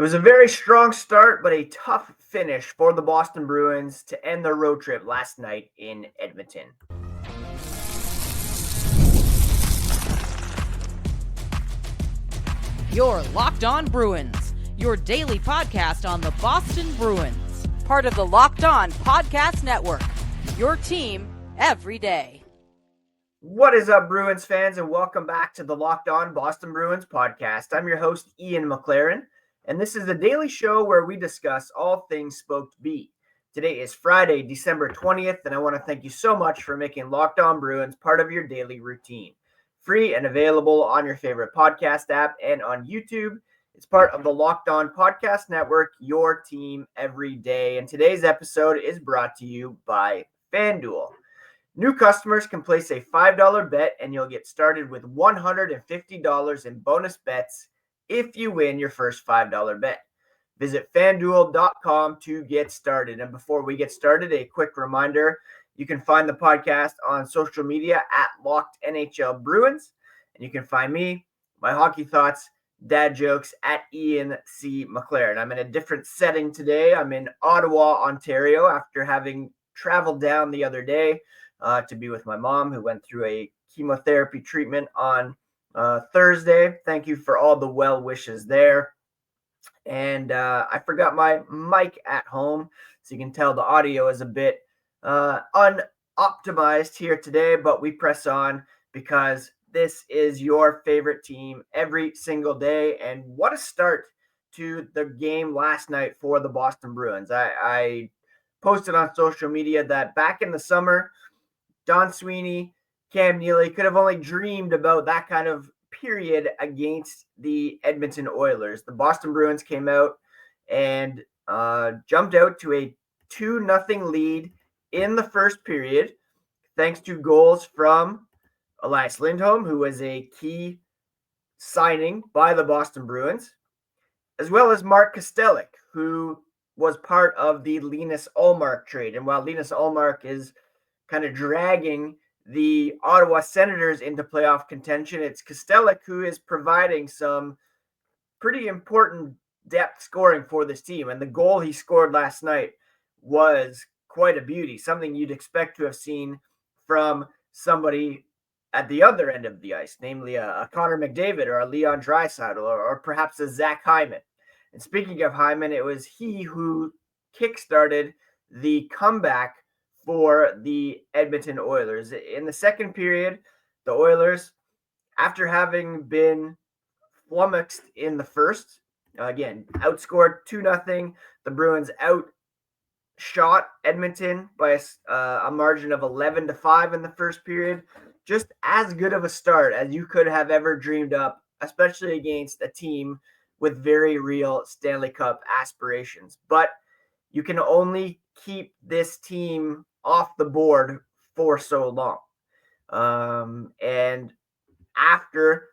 It was a very strong start, but a tough finish for the Boston Bruins to end their road trip last night in Edmonton. You're Locked On Bruins, your daily podcast on the Boston Bruins. Part of the Locked On Podcast Network, your team every day. What is up, Bruins fans, and welcome back to the Locked On Boston Bruins podcast. I'm your host, Ian McLaren, and this is a daily show where we discuss all things Spoked B. Today is Friday, December 20th, and I want to thank you so much for making Locked On Bruins part of your daily routine. Free and available on your favorite podcast app and on YouTube. It's part of the Locked On Podcast Network, your team every day. And today's episode is brought to you by FanDuel. New customers can place a $5 bet and you'll get started with $150 in bonus bets if you win your first $5 bet. Visit FanDuel.com to get started. And before we get started, a quick reminder, you can find the podcast on social media at Locked NHL Bruins. And you can find me, my hockey thoughts, dad jokes at Ian C. McLaren. I'm in a different setting today. I'm in Ottawa, Ontario, after having traveled down the other day to be with my mom, who went through a chemotherapy treatment on Thursday. Thank you for all the well wishes there. And I forgot my mic at home, so you can tell the audio is a bit unoptimized here today, but we press on because this is your favorite team every single day. And what a start to the game last night for the Boston Bruins. I posted on social media that back in the summer, Don Sweeney, Cam Neely could have only dreamed about that kind of period against the Edmonton Oilers. The Boston Bruins came out and jumped out to a 2-0 lead in the first period, thanks to goals from Elias Lindholm, who was a key signing by the Boston Bruins, as well as Mark Kastelic, who was part of the Linus Ullmark trade. And while Linus Ullmark is kind of dragging the Ottawa Senators into playoff contention, it's Kastelic who is providing some pretty important depth scoring for this team. And the goal he scored last night was quite a beauty, something you'd expect to have seen from somebody at the other end of the ice, namely a Connor McDavid or a Leon Draisaitl or perhaps a Zach Hyman. And speaking of Hyman, it was he who kickstarted the comeback for the Edmonton Oilers. In the second period, the Oilers, after having been flummoxed in the first, again, outscored 2-0, the Bruins outshot Edmonton by a margin of 11-5 in the first period. Just as good of a start as you could have ever dreamed up, especially against a team with very real Stanley Cup aspirations. But you can only keep this team off the board for so long. And after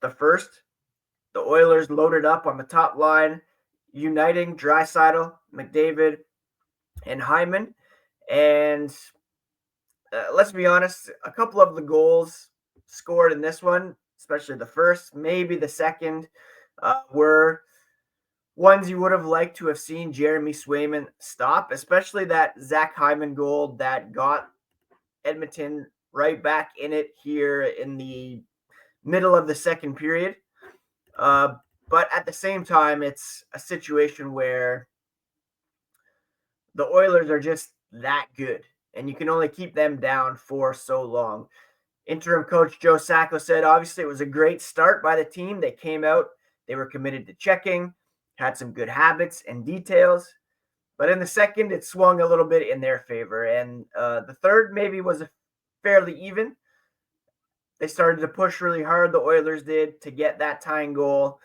the first, the Oilers loaded up on the top line, uniting Draisaitl, McDavid, and Hyman. And let's be honest, a couple of the goals scored in this one, especially the first, maybe the second, were ones you would have liked to have seen Jeremy Swayman stop, especially that Zach Hyman goal that got Edmonton right back in it here in the middle of the second period. But at the same time, it's a situation where the Oilers are just that good, and you can only keep them down for so long. Interim coach Joe Sacco said, obviously, it was a great start by the team. They came out, they were committed to checking, had some good habits and details. But in the second, it swung a little bit in their favor. And the third maybe was fairly even. They started to push really hard, the Oilers did, to get that tying goal.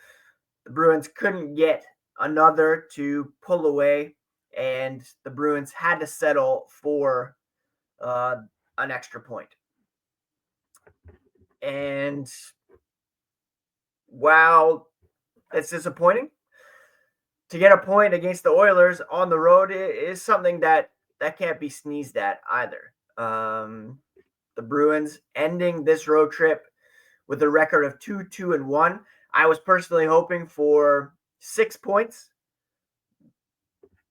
The Bruins couldn't get another to pull away, and the Bruins had to settle for an extra point. And while it's disappointing, to get a point against the Oilers on the road is something that can't be sneezed at either. The Bruins ending this road trip with a record of 2-2-1. I was personally hoping for 6 points.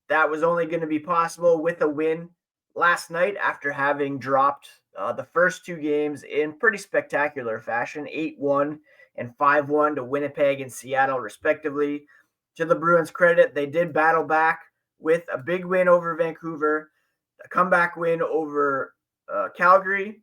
That was only going to be possible with a win last night after having dropped the first two games in pretty spectacular fashion, 8-1 and 5-1 to Winnipeg and Seattle, respectively. To the Bruins' credit, they did battle back with a big win over Vancouver, a comeback win over Calgary,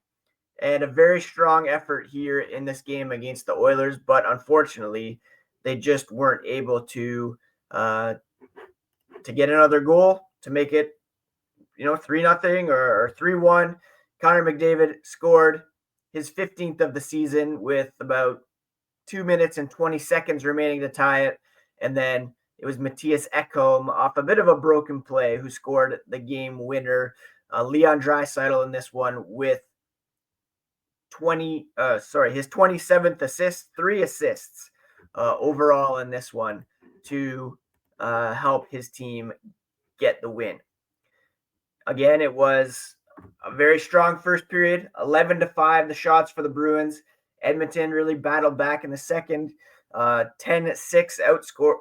and a very strong effort here in this game against the Oilers. But unfortunately, they just weren't able to get another goal to make it, 3-0 or 3-1. Connor McDavid scored his 15th of the season with about 2 minutes and 20 seconds remaining to tie it. And then it was Matthias Ekholm off a bit of a broken play who scored the game winner. Leon Draisaitl in this one with his 27th assist, 3 assists overall in this one to help his team get the win. Again, it was a very strong first period, 11-5 the shots for the Bruins. Edmonton really battled back in the second, 10-6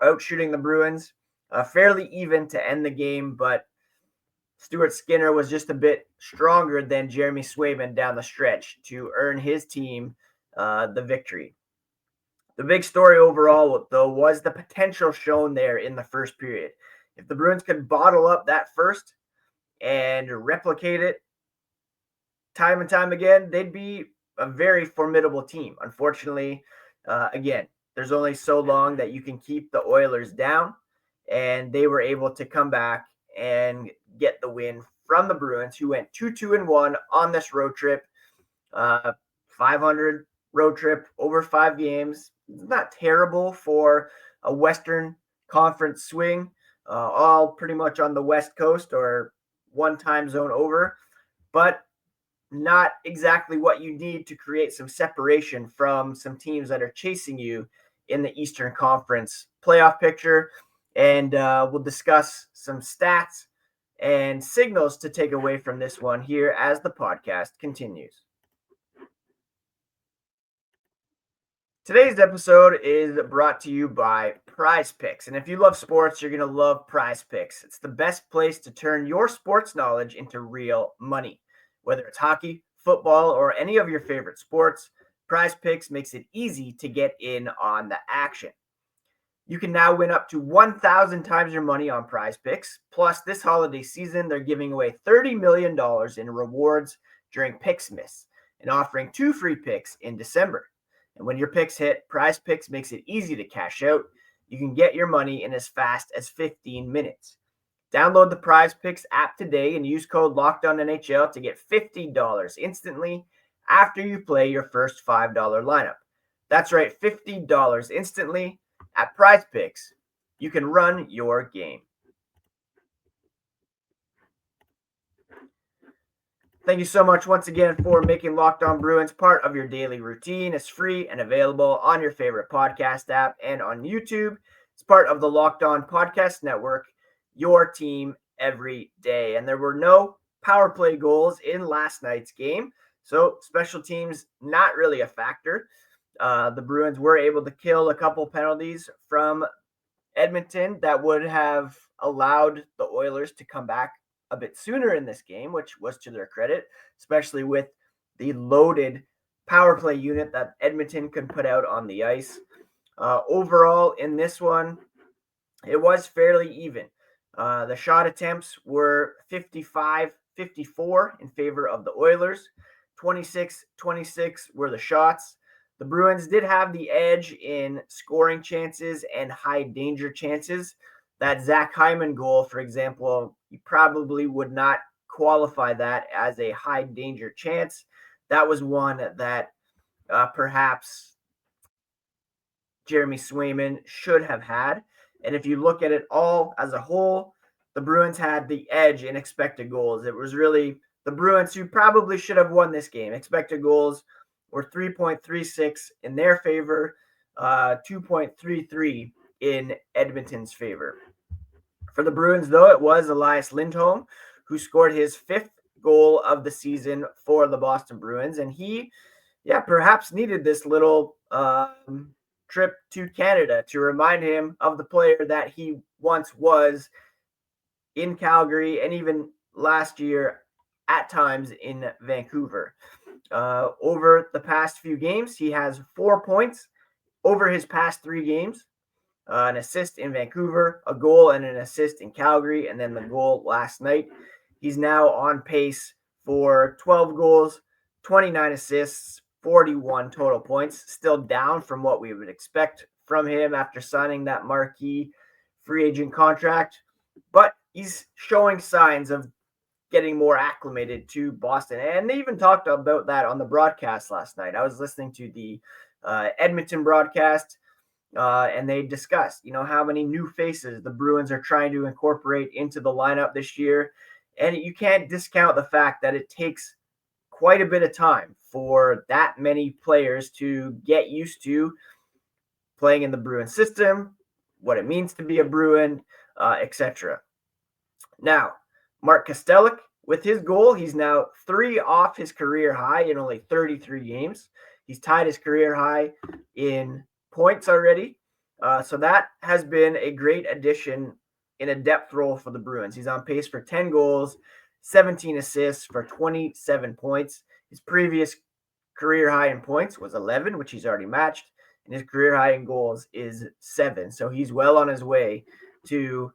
outshooting the Bruins. Fairly even to end the game, but Stuart Skinner was just a bit stronger than Jeremy Swayman down the stretch to earn his team the victory. The big story overall, though, was the potential shown there in the first period. If the Bruins could bottle up that first and replicate it time and time again, they'd be a very formidable team. Unfortunately, again, there's only so long that you can keep the Oilers down, and they were able to come back and get the win from the Bruins, who went 2-2-1 on this road trip. 500 road trip over 5 games. It's not terrible for a Western Conference swing, all pretty much on the West Coast or one time zone over, but not exactly what you need to create some separation from some teams that are chasing you in the Eastern Conference playoff picture. And we'll discuss some stats and signals to take away from this one here as the podcast continues. Today's episode is brought to you by Prize Picks. And if you love sports, you're going to love Prize Picks. It's the best place to turn your sports knowledge into real money. Whether it's hockey, football, or any of your favorite sports, Prize Picks makes it easy to get in on the action. You can now win up to 1,000 times your money on Prize Picks. Plus, this holiday season, they're giving away $30 million in rewards during Picksmas and offering 2 free picks in December. And when your picks hit, Prize Picks makes it easy to cash out. You can get your money in as fast as 15 minutes. Download the Prize Picks app today and use code LOCKEDONNHL to get $50 instantly after you play your first $5 lineup. That's right, $50 instantly at Prize Picks. You can run your game. Thank you so much once again for making Locked On Bruins part of your daily routine. It's free and available on your favorite podcast app and on YouTube. It's part of the Locked On Podcast Network, your team every day. And there were no power play goals in last night's game, so special teams not really a factor. The Bruins were able to kill a couple penalties from Edmonton that would have allowed the Oilers to come back a bit sooner in this game, which was to their credit, especially with the loaded power play unit that Edmonton could put out on the ice. Overall, in this one, it was fairly even. The shot attempts were 55-54 in favor of the Oilers. 26-26 were the shots. The Bruins did have the edge in scoring chances and high danger chances. That Zach Hyman goal, for example, you probably would not qualify that as a high danger chance. That was one that perhaps Jeremy Swayman should have had. And if you look at it all as a whole, the Bruins had the edge in expected goals. It was really the Bruins who probably should have won this game. Expected goals were 3.36 in their favor, 2.33 in Edmonton's favor. For the Bruins, though, it was Elias Lindholm who scored his 5th goal of the season for the Boston Bruins. And he, perhaps needed this little trip to Canada to remind him of the player that he once was in Calgary and even last year at times in Vancouver. Over the past few games, he has 4 points over his past 3 games. An assist in Vancouver, a goal and an assist in Calgary, and then the goal last night. He's now on pace for 12 goals, 29 assists, 41 total points. Still down from what we would expect from him after signing that marquee free agent contract. But he's showing signs of getting more acclimated to Boston. And they even talked about that on the broadcast last night. I was listening to the Edmonton broadcast, and they discussed, how many new faces the Bruins are trying to incorporate into the lineup this year. And you can't discount the fact that it takes quite a bit of time for that many players to get used to playing in the Bruin system, what it means to be a Bruin, etc. Now, Mark Kastelic, with his goal, he's now 3 off his career high in only 33 games. He's tied his career high in points already. So that has been a great addition in a depth role for the Bruins. He's on pace for 10 goals, 17 assists for 27 points. His previous career high in points was 11, which he's already matched, and his career high in goals is 7. So he's well on his way to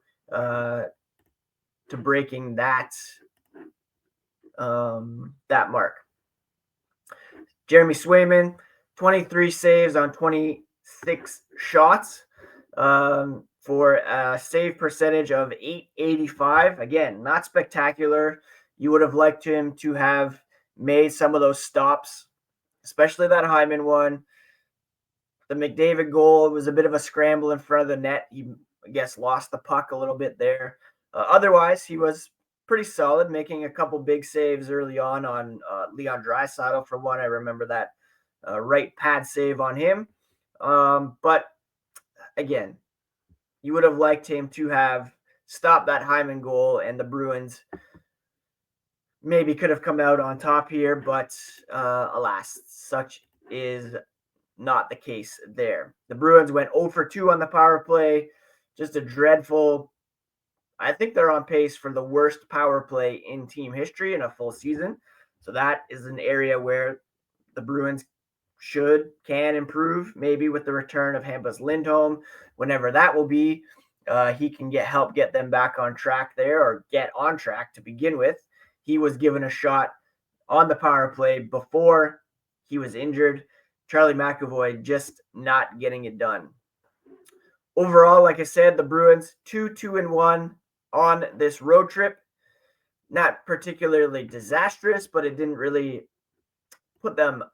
breaking that mark. Jeremy Swayman, 23 saves on 26 shots for a save percentage of .885. Again, not spectacular. You would have liked him to have made some of those stops, especially that Hyman one. The McDavid goal was a bit of a scramble in front of the net. He, I guess, lost the puck a little bit there. Otherwise, he was pretty solid, making a couple big saves early on Leon Draisaitl, for one. I remember that right pad save on him. But again, you would have liked him to have stopped that Hyman goal, and the Bruins maybe could have come out on top here, but alas, such is not the case there. The Bruins went 0 for 2 on the power play. Just a dreadful, I think they're on pace for the worst power play in team history in a full season. So that is an area where the Bruins can improve, maybe with the return of Hampus Lindholm, whenever that will be. He can help get them back on track there, or get on track to begin with. He was given a shot on the power play before he was injured. Charlie McAvoy just not getting it done. Overall, like I said, the Bruins 2-1 on this road trip. Not particularly disastrous, but it didn't really put them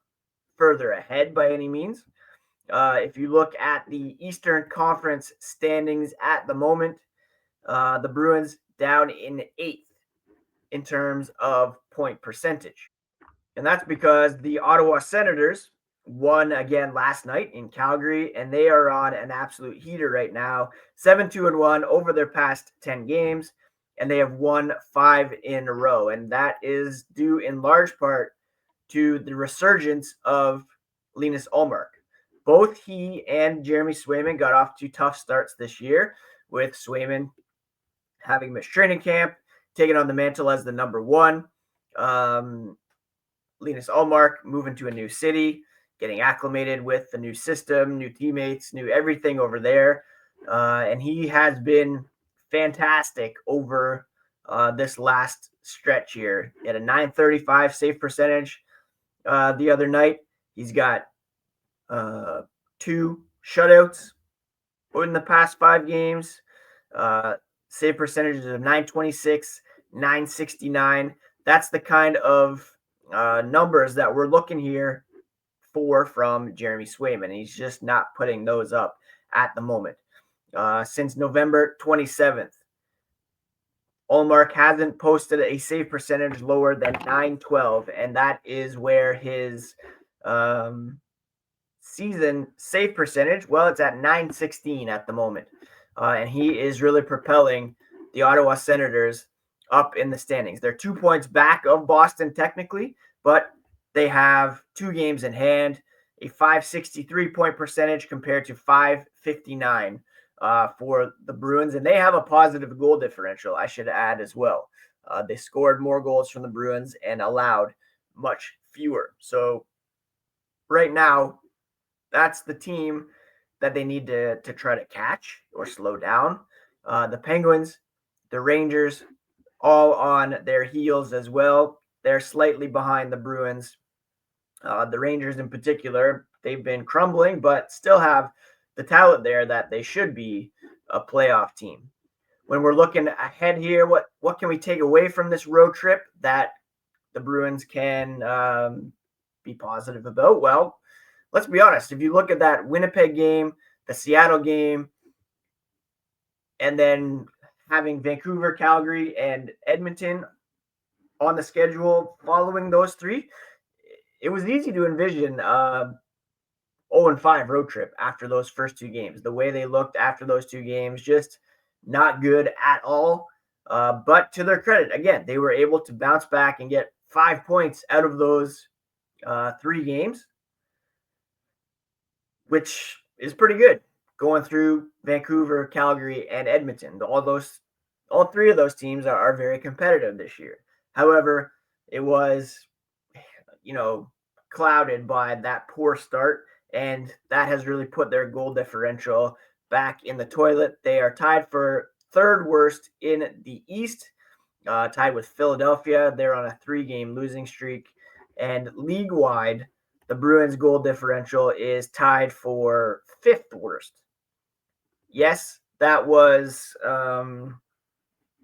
further ahead by any means. If you look at the Eastern Conference standings at the moment, the Bruins down in 8th in terms of point percentage. And that's because the Ottawa Senators won again last night in Calgary, and they are on an absolute heater right now, 7-2-1 over their past 10 games, and they have won 5 in a row. And that is due in large part to the resurgence of Linus Ullmark. Both he and Jeremy Swayman got off to tough starts this year, with Swayman having missed training camp, taking on the mantle as the number 1. Linus Ullmark moving to a new city, getting acclimated with the new system, new teammates, new everything over there. And he has been fantastic over this last stretch here. He had a .935 save percentage the other night. He's got 2 shutouts in the past 5 games. Save percentages of .926, .969. That's the kind of numbers that we're looking here for from Jeremy Swayman. He's just not putting those up at the moment. Since November 27th, Ullmark hasn't posted a save percentage lower than .912, and that is where his season save percentage, well, it's at .916 at the moment. And he is really propelling the Ottawa Senators up in the standings. They're 2 points back of Boston technically, but they have 2 games in hand. a .563 point percentage compared to .559 for the Bruins. And they have a positive goal differential, I should add as well. They scored more goals from the Bruins and allowed much fewer. So right now, that's the team that they need to try to catch or slow down. The Penguins, the Rangers, all on their heels as well. They're slightly behind the Bruins. The Rangers in particular, they've been crumbling, but still have the talent there that they should be a playoff team. When we're looking ahead here, what can we take away from this road trip that the Bruins can be positive about? Well, let's be honest. If you look at that Winnipeg game, the Seattle game, and then having Vancouver, Calgary, and Edmonton on the schedule following those three, it was easy to envision 0-5 road trip after those first two games. The way they looked after those two games, just not good at all. But to their credit, again, they were able to bounce back and get 5 points out of those 3 games, which is pretty good going through Vancouver, Calgary, and Edmonton. All 3 of those teams are very competitive this year. However, it was, clouded by that poor start, and that has really put their goal differential back in the toilet. They are tied for 3rd worst in the East, tied with Philadelphia. They're on a 3-game losing streak, and league-wide, the Bruins' goal differential is tied for 5th worst. Yes, that was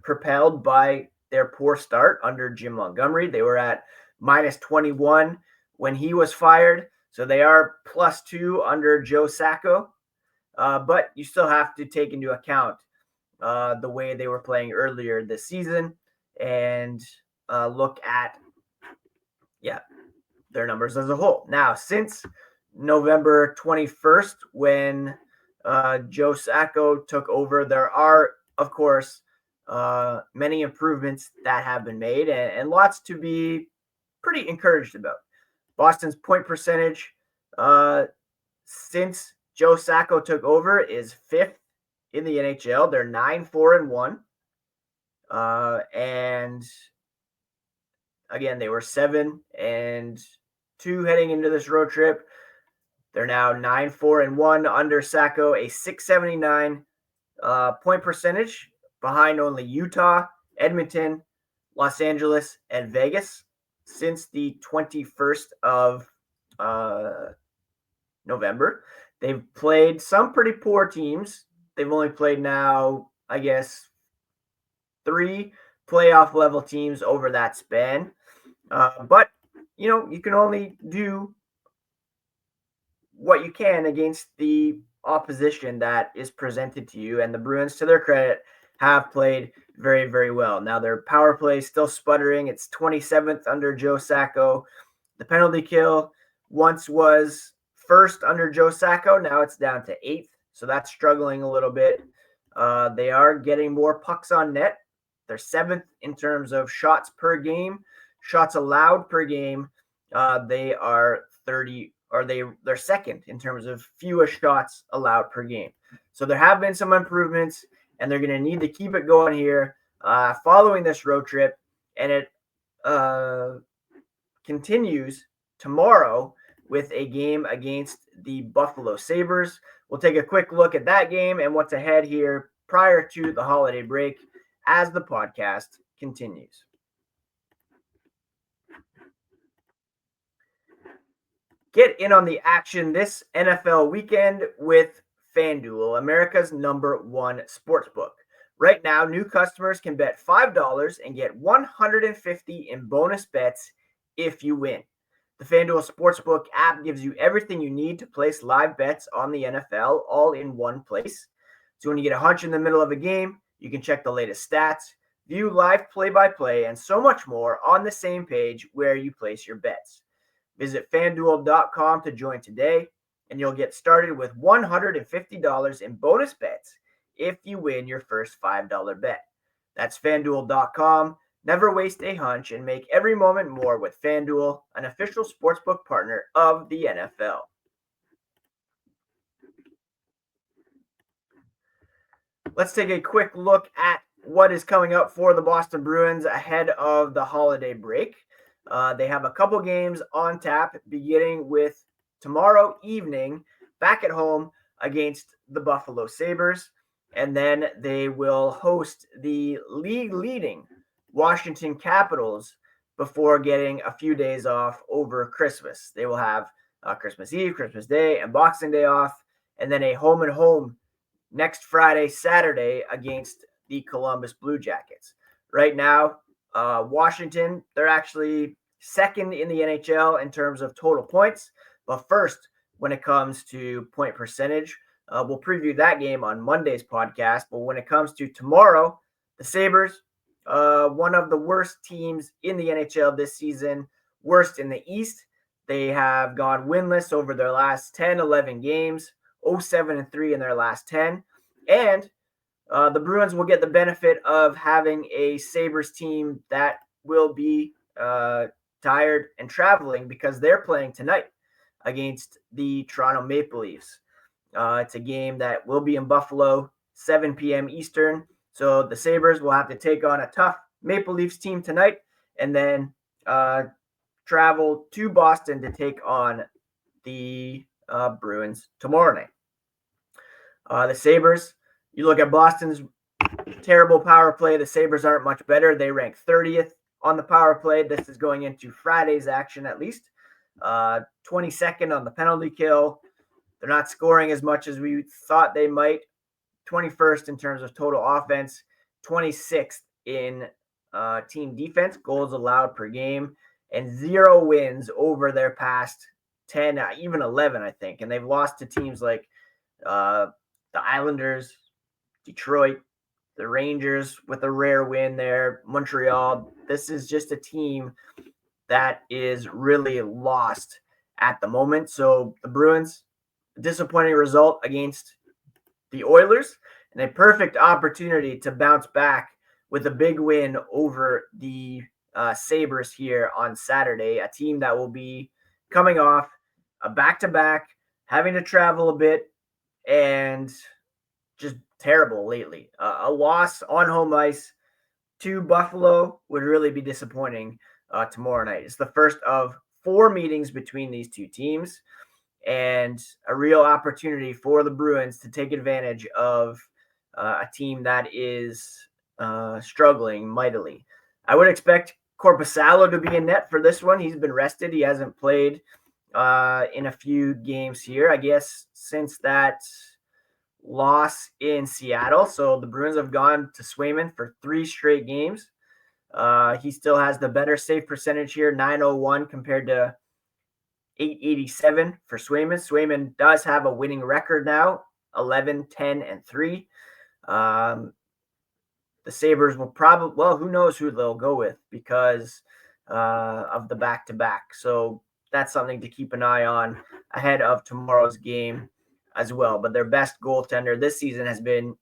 propelled by their poor start under Jim Montgomery. They were at -21 when he was fired, so they are +2 under Joe Sacco. But you still have to take into account the way they were playing earlier this season and look at, their numbers as a whole. Now, since November 21st, when Joe Sacco took over, there are, of course, many improvements that have been made and lots to be pretty encouraged about. Boston's point percentage since Joe Sacco took over is 5th in the NHL. They're 9-4-1. And again, they were 7-2 heading into this road trip. They're now 9-4-1 under Sacco, a .679 point percentage, behind only Utah, Edmonton, Los Angeles, and Vegas since the 21st of November. They've played some pretty poor teams. They've only played now, I guess, 3 playoff level teams over that span. But, you can only do what you can against the opposition that is presented to you. And the Bruins, to their credit, have played very, very well. Now, their power play is still sputtering. It's 27th under Joe Sacco. The penalty kill once was 1st under Joe Sacco. Now it's down to 8th. So that's struggling a little bit. They are getting more pucks on net. They're 7th in terms of shots per game. Shots allowed per game, they are 30, or they're 2nd in terms of fewest shots allowed per game. So there have been some improvements, and they're going to need to keep it going here following this road trip. And it continues tomorrow with a game against the Buffalo Sabres. We'll take a quick look at that game and what's ahead here prior to the holiday break as the podcast continues. Get in on the action this NFL weekend with FanDuel, America's #1 sportsbook. Right now, new customers can bet $5 and get $150 in bonus bets if you win. The FanDuel Sportsbook app gives you everything you need to place live bets on the NFL all in one place. So when you get a hunch in the middle of a game, you can check the latest stats, view live play-by-play, and so much more on the same page where you place your bets. Visit FanDuel.com to join today, and you'll get started with $150 in bonus bets if you win your first $5 bet. That's FanDuel.com. Never waste a hunch and make every moment more with FanDuel, an official sportsbook partner of the NFL. let's take a quick look at what is coming up for the Boston Bruins ahead of the holiday break. They have a couple games on tap, beginning with tomorrow evening back at home against the Buffalo Sabres. And then they will host the league-leading Washington Capitals before getting a few days off over Christmas. They will have Christmas Eve, Christmas Day, and Boxing Day off, and then a home-and-home next Friday, Saturday against the Columbus Blue Jackets. Right now, Washington, they're actually second in the NHL in terms of total points, but first when it comes to point percentage. We'll preview that game on Monday's podcast, but when it comes to tomorrow, the Sabres, one of the worst teams in the NHL this season, worst in the East. They have gone winless over their last 10, 11 games, 0-7-3 in their last 10. And the Bruins will get the benefit of having a Sabres team that will be tired and traveling because they're playing tonight against the Toronto Maple Leafs. It's a game that will be in Buffalo, 7 p.m. Eastern. So the Sabres will have to take on a tough Maple Leafs team tonight and then travel to Boston to take on the Bruins tomorrow night. The Sabres, you look at Boston's terrible power play. The Sabres aren't much better. They rank 30th on the power play. This is going into Friday's action at least. 22nd on the penalty kill. They're not scoring as much as we thought they might. 21st in terms of total offense. 26th in team defense, goals allowed per game, and 0 wins over their past 10, even 11, I think. And they've lost to teams like the Islanders, Detroit, the Rangers with a rare win there, Montreal. This is just a team that is really lost at the moment. So the Bruins, disappointing result against the Oilers, and a perfect opportunity to bounce back with a big win over the Sabres here on Saturday, a team that will be coming off a back-to-back, having to travel a bit, and just terrible lately. A loss on home ice to Buffalo would really be disappointing tomorrow night. It's the first of 4 meetings between these two teams, and a real opportunity for the Bruins to take advantage of a team that is struggling mightily. I would expect Korpisalo to be in net for this one. He's been rested. He hasn't played in a few games here, I guess, since that loss in Seattle. So the Bruins have gone to Swayman for 3 straight games. He still has the better save percentage here, .901 compared to .887 for Swayman. Swayman does have a winning record now, 11, 10, and 3. The Sabres will probably, well, who knows who they'll go with because of the back-to-back. So that's something to keep an eye on ahead of tomorrow's game as well. But their best goaltender this season has been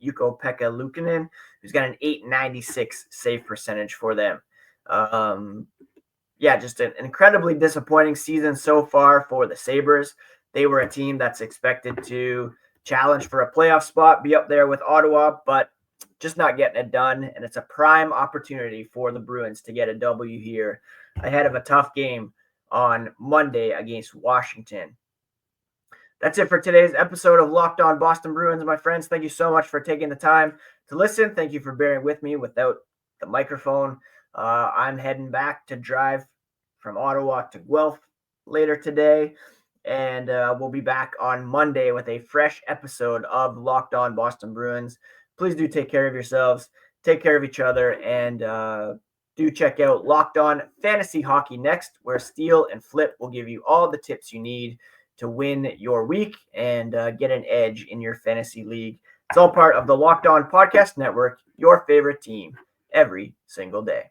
Ukko-Pekka Luukkonen, who's got an .896 save percentage for them. Just an incredibly disappointing season so far for the Sabres. They were a team that's expected to challenge for a playoff spot, be up there with Ottawa, but just not getting it done. And it's a prime opportunity for the Bruins to get a W here ahead of a tough game on Monday against Washington. That's it for today's episode of Locked On Boston Bruins, my friends. Thank you so much for taking the time to listen. Thank you for bearing with me without the microphone. I'm heading back to drive from Ottawa to Guelph later today, and we'll be back on Monday with a fresh episode of Locked On Boston Bruins. Please do take care of yourselves, take care of each other, and do check out Locked On Fantasy Hockey next, where Steele and Flip will give you all the tips you need to win your week and get an edge in your fantasy league. It's all part of the Locked On Podcast Network, your favorite team every single day.